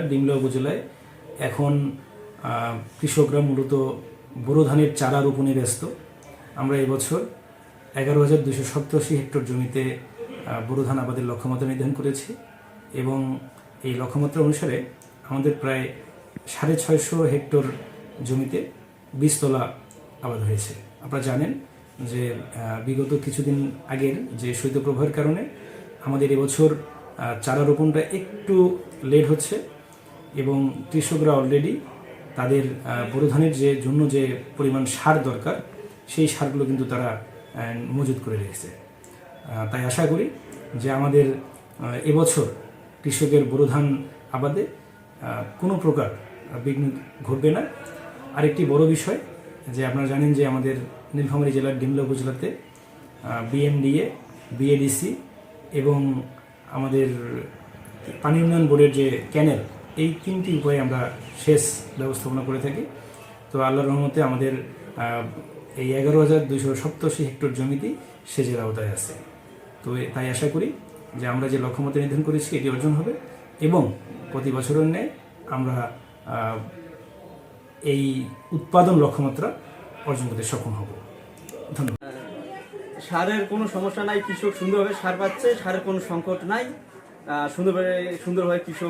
ডিমলা উপজেলায় এখন কৃষকরা মূলত বোরো ধানের চারা রোপণে ব্যস্ত। আমরা এবছর 11,287 হেক্টর জমিতে বোরো ধান আবাদের লক্ষ্যমাত্রা নির্ধারণ করেছি এবং এই লক্ষ্যমাত্রা অনুসারে আমাদের প্রায় 650 হেক্টর জমিতে বীজতলা আবাদ হয়েছে। আপনারা জানেন যে বিগত কিছুদিন আগের যে শৈত্যপ্রবাহের কারণে আমাদের এবছর চারা রোপণটা একটু লেট হচ্ছে এবং কৃষকরা অলরেডি তাদের বোরো ধানের জন্য যে পরিমাণ সার দরকার সেই সারগুলো কিন্তু তারা মজুত করে রেখেছে। তাই আশা করি যে আমাদের এবছর কৃষকের বোরো ধান আবাদে কোনো প্রকার বিঘ্ন ঘটবে না। আরেকটি বড় বিষয় যে আপনারা জানেন যে আমাদের নীলফামারী জেলার ডিমলা উপজেলাতে বিএমডিএ, বিএডিসি এবং আমাদের পানি উন্নয়ন বোর্ডের যে ক্যানেল, এই তিনটি উপায়ে আমরা সেচ ব্যবস্থাপনা করে থাকি। তো আল্লাহর রহমতে আমাদের এই 11,287 হেক্টর জমিতেই সেচের আওতায় আছে। তো তাই আশা করি যে আমরা যে লক্ষ্যমাত্রা নির্ধারণ করেছি এটি অর্জন হবে এবং প্রতি বছরের ন্যায় আমরা এই উৎপাদন লক্ষ্যমাত্রা অর্জন করতে সক্ষম হব। ধন্যবাদ। সারের কোনো সমস্যা নাই, কৃষক সুন্দরভাবে সার পাচ্ছে, সারের কোনো সংকট নাই, সুন্দরভাবে কৃষক